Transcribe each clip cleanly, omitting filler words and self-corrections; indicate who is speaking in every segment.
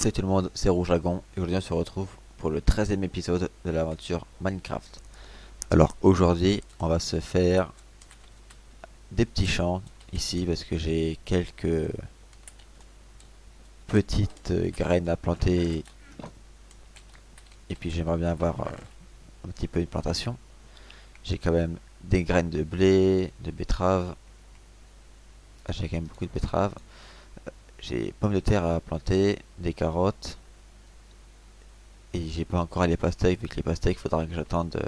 Speaker 1: Salut tout le monde, c'est Rouge Dragon et aujourd'hui on se retrouve pour le 13e épisode de l'aventure Minecraft. Alors aujourd'hui on va se faire des petits champs ici parce que j'ai quelques petites graines à planter et puis j'aimerais bien avoir un petit peu une plantation. J'ai quand même des graines de blé, de betterave, j'ai quand même beaucoup de betteraves, j'ai pommes de terre à planter, des carottes et j'ai pas encore les pastèques vu que les pastèques faudra que j'attende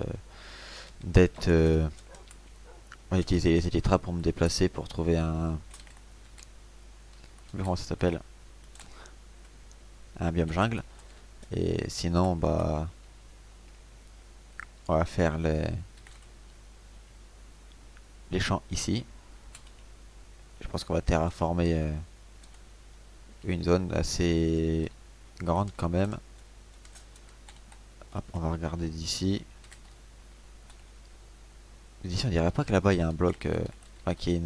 Speaker 1: d'être on va utiliser les élytras pour me déplacer pour trouver un. Comment ça s'appelle? Un biome jungle. Et sinon, bah. On va faire les champs ici. Je pense qu'on va terraformer une zone assez grande quand même. Hop, on va regarder d'ici. D'ici, on dirait pas que là-bas il y a un bloc. Enfin, qu'il y ait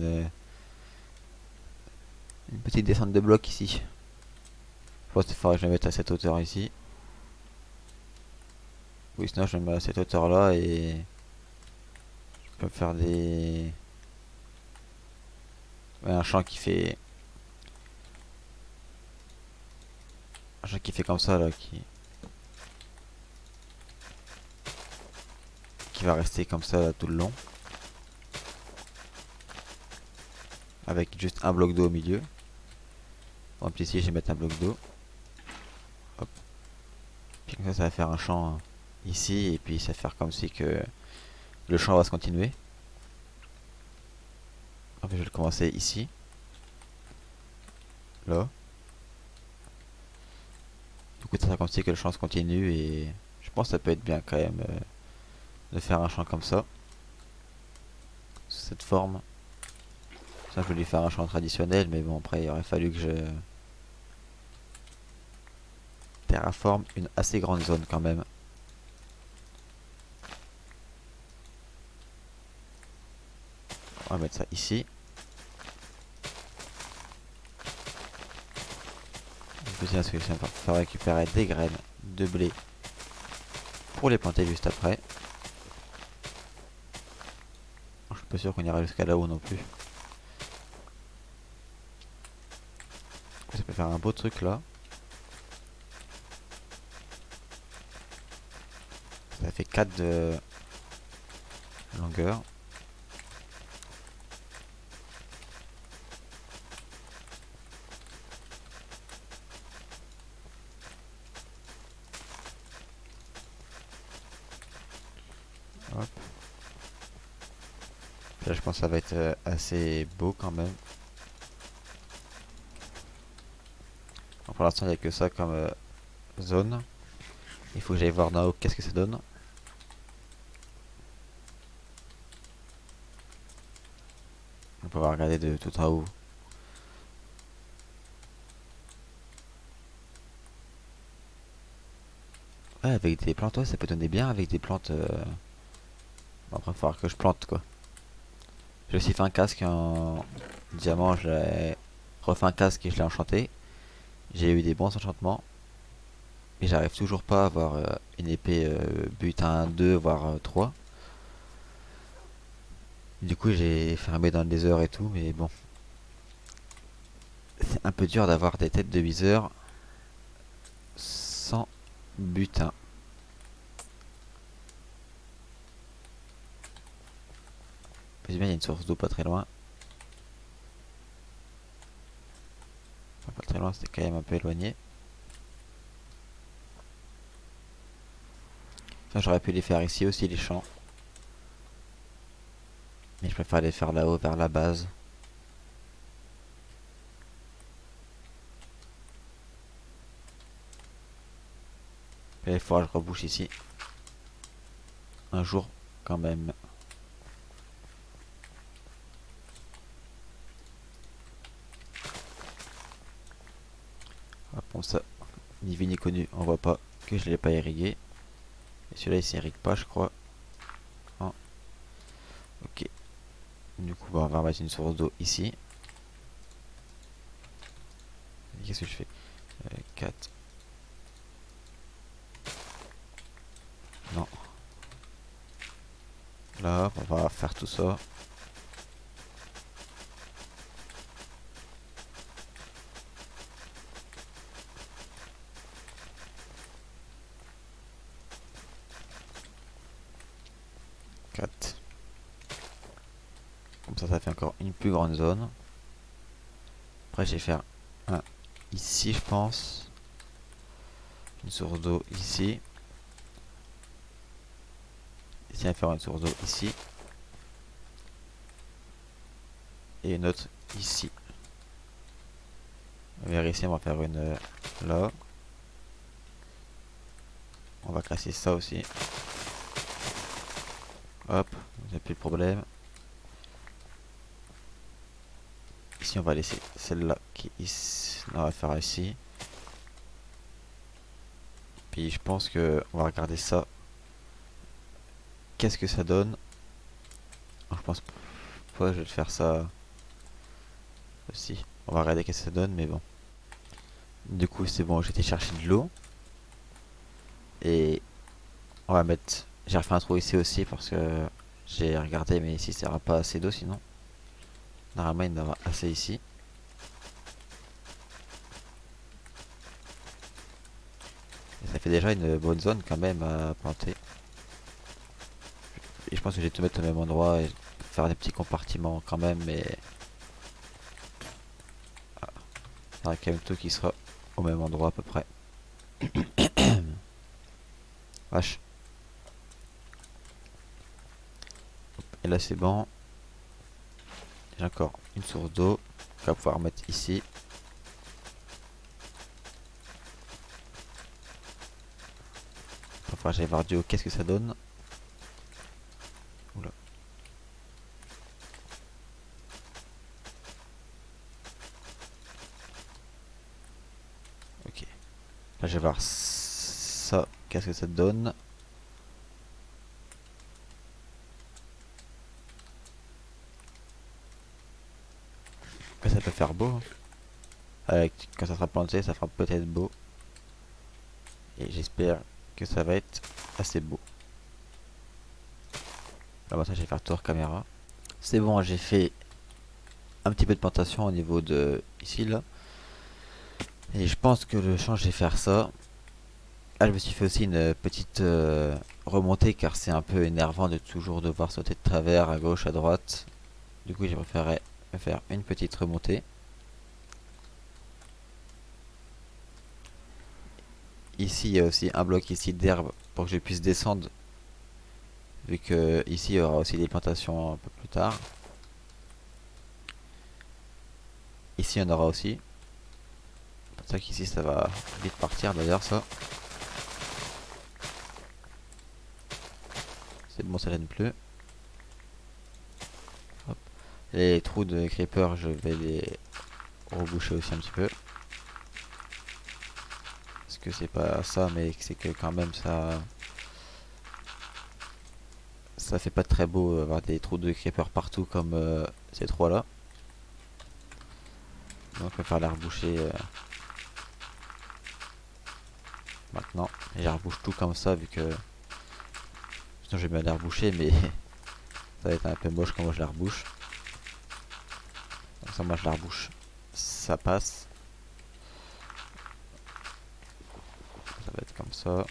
Speaker 1: une petite descente de blocs ici. Je pense qu'il faudrait que je me mette à cette hauteur ici. Oui, sinon je me mets à cette hauteur là et je peux faire des. Ouais, un champ qui fait. Un champ qui fait comme ça là, qui va rester comme ça là, tout le long. Avec juste un bloc d'eau au milieu. Donc ici je vais mettre un bloc d'eau. Hop. Puis comme ça va faire un champ ici. Et puis ça va faire comme si que le champ va se continuer. En fait je vais le commencer ici. Là. Du coup ça va comme si que le champ se continue. Et je pense que ça peut être bien quand même de faire un champ comme ça. Sous cette forme. Ça je voulais faire un champ traditionnel. Mais bon après il aurait fallu que je terraforme une assez grande zone quand même. On va mettre ça ici. Une deuxième solution pour faire récupérer des graines de blé pour les planter juste après. Je suis pas sûr qu'on ira jusqu'à là-haut non plus. Ça peut faire un beau truc là. Ça fait 4 de longueur. Hop. Là je pense que ça va être assez beau quand même. Donc, pour l'instant il n'y a que ça comme zone. Il faut que j'aille voir d'en haut qu'est-ce que ça donne. On peut regarder de tout en haut. Ouais, avec des plantes, ouais, ça peut donner bien avec des plantes. Bon, après, il va falloir que je plante quoi. J'ai aussi fait un casque en diamant, j'ai refait un casque et je l'ai enchanté. J'ai eu des bons enchantements. Et j'arrive toujours pas à avoir une épée butin 2 voire 3. Du coup j'ai fermé dans le désert et tout, mais bon. C'est un peu dur d'avoir des têtes de viseur sans butin. Puis bien il y a une source d'eau pas très loin. Enfin, pas très loin, c'était quand même un peu éloigné. Enfin, j'aurais pu les faire ici aussi les champs. Mais je préfère les faire là-haut vers la base. Et il faudra que je rebouche ici. Un jour quand même. Hop, bon ça, ni vu ni connu, on voit pas que je l'ai pas irrigué. Et celui-là il s'irrigue pas je crois. Oh. Ok. Du coup bah, on va mettre une source d'eau ici. Et qu'est-ce que je fais 4. Là, on va faire tout ça. Quatre. Comme ça fait encore une plus grande zone. Après, je vais faire un ici, je pense. Une source d'eau ici. Ici, on va faire une source d'eau ici. Et une autre ici. Vers ici, on va faire une là. On va casser ça aussi. Hop, vous n'avez plus de problème. Ici, on va laisser celle-là qui est ici. Non, on va faire ici. Puis je pense que on va regarder ça. Qu'est-ce que ça donne? Je pense pas, je vais faire ça aussi. On va regarder qu'est-ce que ça donne, mais bon. Du coup, c'est bon, j'ai été chercher de l'eau. Et on va mettre. J'ai refait un trou ici aussi parce que j'ai regardé, mais ici, ça n'aura pas assez d'eau sinon. Normalement, il y en aura assez ici. Et ça fait déjà une bonne zone quand même à planter. Et je pense que je vais tout mettre au même endroit et faire des petits compartiments quand même, mais il y aura quand même tout qui sera au même endroit à peu près. Vache. Et là c'est bon. J'ai encore une source d'eau qu'on va pouvoir mettre ici. Enfin, j'allais voir du haut qu'est-ce que ça donne. Oula. Ok. Là je vais voir ça, qu'est-ce que ça donne. Que ça peut faire beau, hein. Quand ça sera planté, ça fera peut-être beau. Et j'espère que ça va être assez beau. Là maintenant je vais faire tour caméra. C'est bon, j'ai fait un petit peu de plantation au niveau de ici là. Et je pense que le champ je vais faire ça. Ah, je me suis fait aussi une petite remontée car c'est un peu énervant de toujours devoir sauter de travers à gauche, à droite. Du coup j'ai préféré faire une petite remontée. Ici il y a aussi un bloc ici d'herbe pour que je puisse descendre. Vu que ici il y aura aussi des plantations un peu plus tard. Ici il y en aura aussi. C'est pour ça qu'ici ça va vite partir d'ailleurs ça. C'est bon, ça gêne plus. Hop. Les trous de creeper je vais les reboucher aussi un petit peu. Parce que c'est pas ça, mais c'est que quand même ça fait pas très beau avoir des trous de creeper partout comme ces trois là. Donc on va faire la reboucher maintenant. Et je rebouche tout comme ça vu que sinon je vais bien la reboucher, mais ça va être un peu moche comment je la rebouche. Donc ça moi je la rebouche, ça passe. Ça va être comme ça.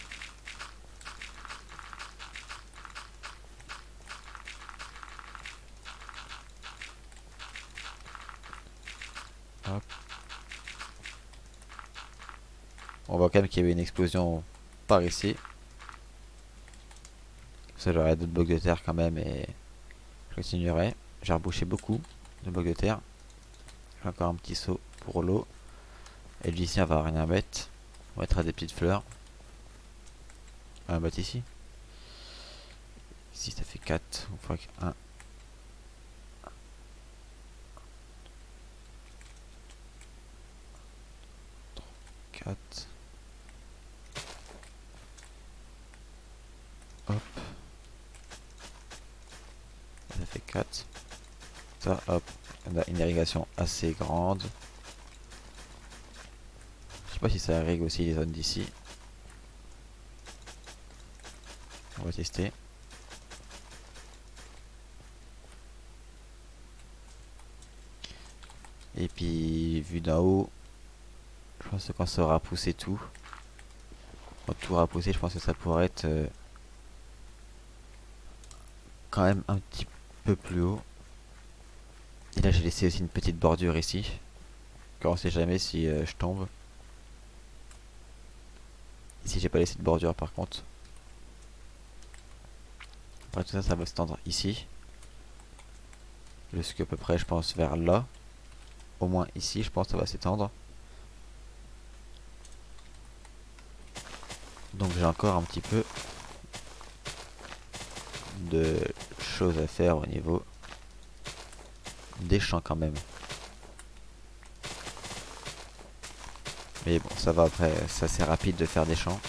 Speaker 1: Hop. On voit quand même qu'il y avait une explosion par ici. Ça j'aurai d'autres blocs de terre quand même et je continuerai. J'ai rebouché beaucoup de blocs de terre. J'ai encore un petit seau pour l'eau. Et ici on va rien mettre. On mettra des petites fleurs. On va mettre ici. Ici ça fait 4. On fera 1. 4. Hop. Ça fait 4. Ça, hop. On a une irrigation assez grande. Je sais pas si ça irrigue aussi les zones d'ici. On va tester. Et puis vu d'en haut, je pense que quand ça aura poussé tout, quand tout aura poussé, je pense que ça pourrait être quand même un petit peu plus haut. Et là j'ai laissé aussi une petite bordure ici, car on sait jamais si je tombe. Ici j'ai pas laissé de bordure par contre. Après tout ça, ça va se tendre ici. Jusqu'à peu près je pense vers là. Au moins ici je pense que ça va s'étendre. Donc j'ai encore un petit peu de choses à faire au niveau des champs quand même. Mais bon, ça va après, c'est assez rapide de faire des champs.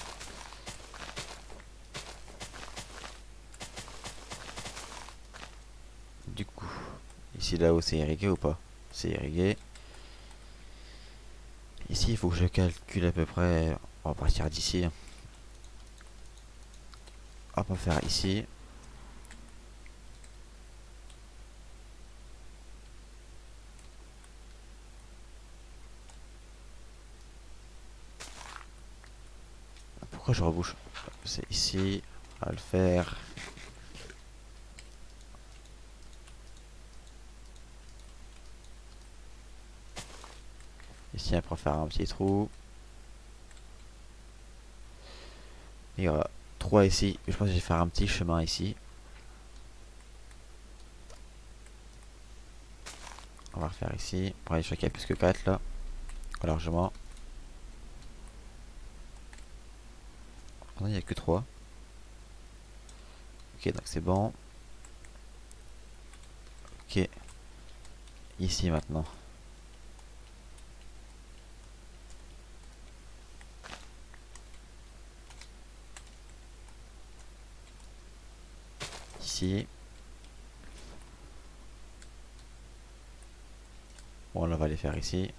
Speaker 1: Du coup, ici là-haut c'est irrigué ou pas? C'est irrigué. Ici il faut que je calcule à peu près, on va partir d'ici. On va faire ici. Pourquoi je rebouche? C'est ici, on va le faire. Ici après on va faire un petit trou. Il y aura 3 ici. Je pense que je vais faire un petit chemin ici. On va refaire ici. Pour je crois qu'il y a plus que 4 là. Largement. Oh non, il n'y a que 3. Ok, donc c'est bon. Ok. Ici maintenant. Ici. Bon, là, on va les faire ici.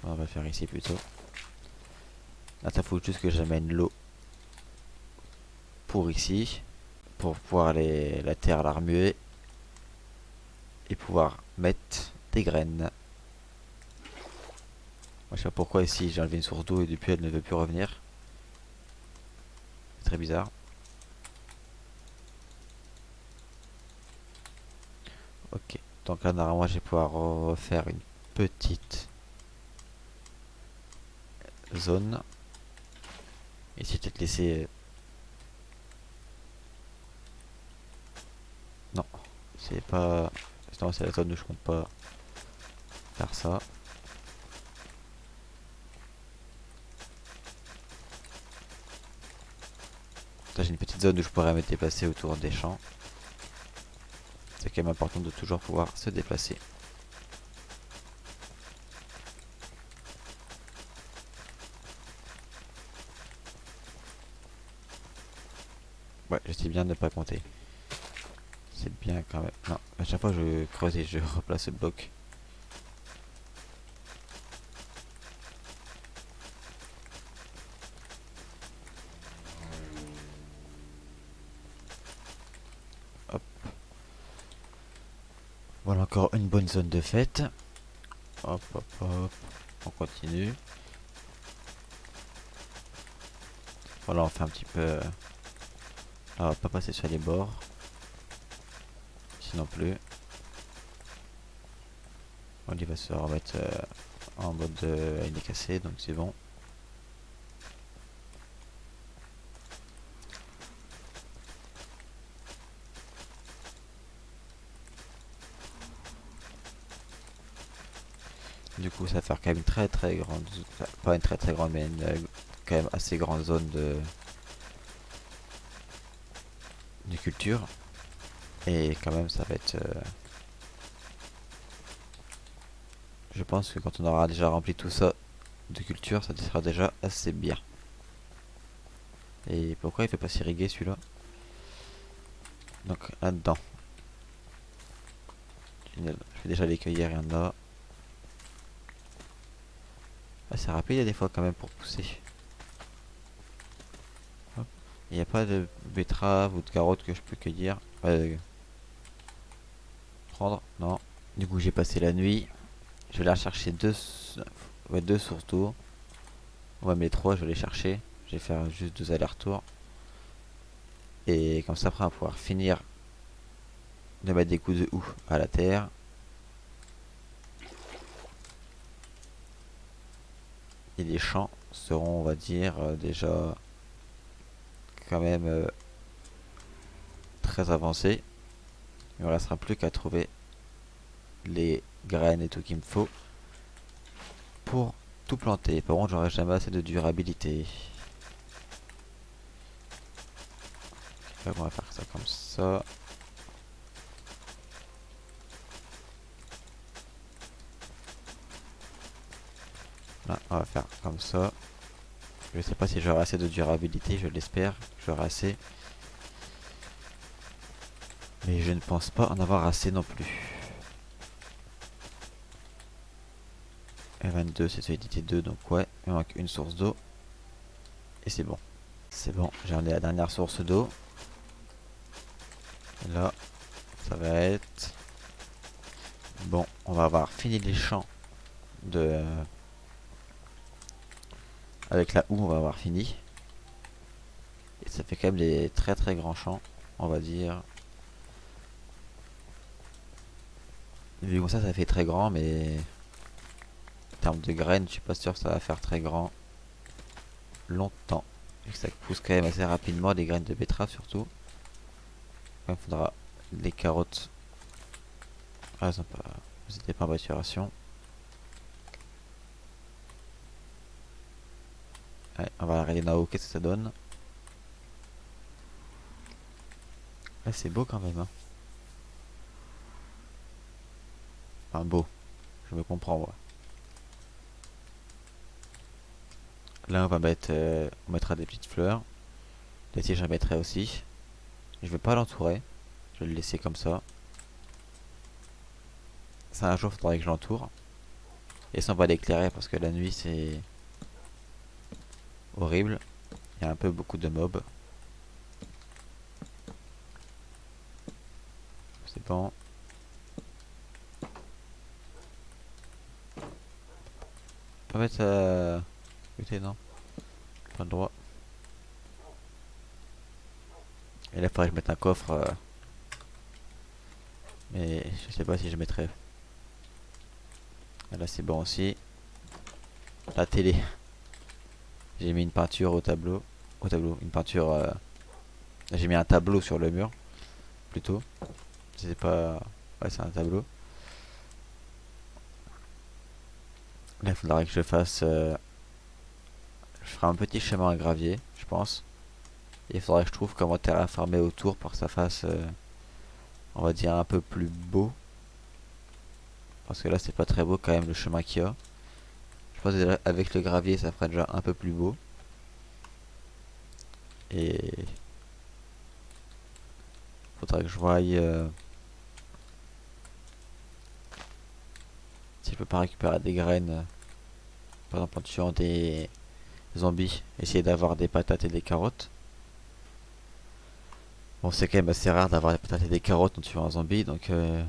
Speaker 1: On va le faire ici plutôt. Là, ça faut juste que j'amène l'eau pour ici. Pour pouvoir la terre la remuer. Et pouvoir mettre des graines. Moi, je sais pas pourquoi ici j'ai enlevé une source d'eau et depuis elle ne veut plus revenir. C'est très bizarre. Ok. Donc là, normalement, je vais pouvoir refaire une petite zone. Ici, peut-être laisser... Non, c'est pas... Non, c'est la zone où je compte pas faire ça. Là, j'ai une petite zone où je pourrais me déplacer autour des champs. C'est quand même important de toujours pouvoir se déplacer. Ouais, je sais bien de ne pas compter. C'est bien quand même. Non, à chaque fois je creuse et je replace le bloc. Hop. Voilà encore une bonne zone de fête. Hop, hop, hop. On continue. Voilà, on fait un petit peu... Là, on va pas passer sur les bords. Ici non plus. On il va se remettre en mode il est cassé, donc c'est bon. Du coup, ça va faire quand même une très très grande... Enfin, pas une très très grande, mais une quand même assez grande zone de culture. Et quand même, ça va être... je pense que quand on aura déjà rempli tout ça de culture, ça sera déjà assez bien. Et pourquoi il fait pas s'irriguer celui-là? Donc là-dedans. Je vais déjà les cueillir, il y en a. Ah, c'est rapide, il y a des fois quand même pour pousser. Hop. Il n'y a pas de betterave ou de carottes que je peux cueillir. prendre? Non. Du coup, j'ai passé la nuit. Je vais aller chercher ouais, deux sources d'eau. Ouais, mais trois, je vais les chercher. Je vais faire juste deux allers-retours. Et comme ça, après, on va pouvoir finir de mettre des coups de houe à la terre. Et les champs seront, on va dire, déjà quand même très avancés. Il ne me restera plus qu'à trouver les graines et tout qu'il me faut pour tout planter. Par contre, j'aurai jamais assez de durabilité. On va faire ça comme ça. Là, on va faire comme ça. Je sais pas si j'aurai assez de durabilité, je l'espère. J'aurai assez. Mais je ne pense pas en avoir assez non plus. Et 22, c'est solidité 2, donc ouais, il me manque une source d'eau. Et c'est bon. C'est bon, j'ai emmené la dernière source d'eau. Là, ça va être... Bon, on va avoir fini les champs de... Avec la houe, on va avoir fini. Et ça fait quand même des très très grands champs, on va dire. Vu comme ça fait très grand, mais... En termes de graines, je suis pas sûr que ça va faire très grand longtemps. Et que ça pousse quand même assez rapidement, les graines de betterave surtout. Il faudra les carottes. Ah, elles étaient pas en maturation. Allez, on va regarder là-haut, qu'est-ce que ça donne. Là, c'est beau quand même, hein. Enfin, beau. Je me comprends, moi. Là, on va mettre... on mettra des petites fleurs. Les tiges, j'en mettrai aussi. Je vais pas l'entourer. Je vais le laisser comme ça. Ça, un jour, il faudrait que je l'entoure. Et ça, on va l'éclairer parce que la nuit, c'est horrible. Il y a un peu beaucoup de mobs. C'est bon. On peut mettre... Écoutez, non. Pas le droit. Et là, il faudrait que je mette un coffre. Mais je sais pas si je mettrai. Là, c'est bon aussi. La télé. J'ai mis une peinture au tableau. Au tableau. Une peinture... J'ai mis un tableau sur le mur. Plutôt. C'est pas... Ouais, c'est un tableau. Là, il faudra que je fasse... Je ferai un petit chemin à gravier, je pense. Et il faudra que je trouve comment terraformer autour pour que ça fasse... on va dire un peu plus beau. Parce que là, c'est pas très beau quand même le chemin qu'il y a. Je pense que déjà, avec le gravier, ça ferait déjà un peu plus beau. Et... Faudra que je voie... si je peux pas récupérer des graines... par exemple en tuant des zombies. Essayer d'avoir des patates et des carottes. Bon, c'est quand même assez rare d'avoir des patates et des carottes en tuant un zombie, donc... on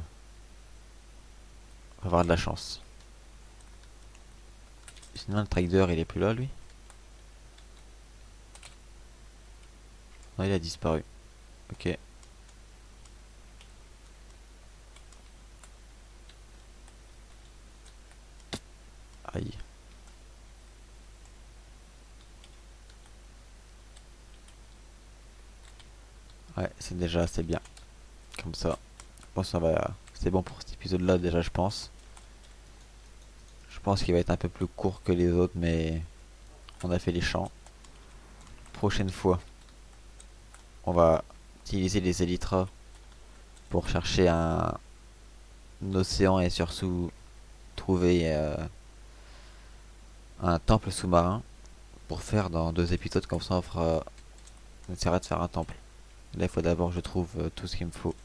Speaker 1: va avoir de la chance. Sinon, le trader, il est plus là, lui? Non, il a disparu. Ok. Aïe. Ouais, c'est déjà assez bien. Comme ça. Je pense que ça va... C'est bon pour cet épisode-là, déjà, je pense. Je pense qu'il va être un peu plus court que les autres, mais... On a fait les champs. Prochaine fois, on va utiliser les élytras pour chercher un océan et surtout trouver un temple sous-marin pour faire dans deux épisodes. Comme ça, on essaiera de faire un temple. Là, il faut d'abord que je trouve tout ce qu'il me faut.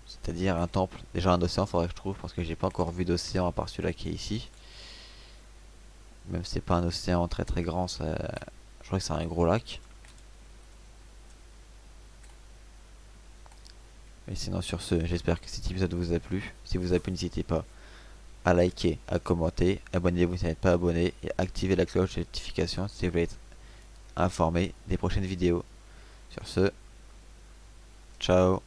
Speaker 1: C'est-à-dire un temple. Déjà un océan, faudrait que je trouve parce que j'ai pas encore vu d'océan à part celui-là qui est ici. Même si c'est pas un océan très très grand, je crois que c'est un gros lac. Et sinon sur ce, j'espère que cet épisode vous a plu. Si vous a plu, n'hésitez pas à liker, à commenter, abonnez-vous si vous n'êtes pas abonné et activez la cloche de notification si vous voulez être informé des prochaines vidéos. Sur ce, ciao.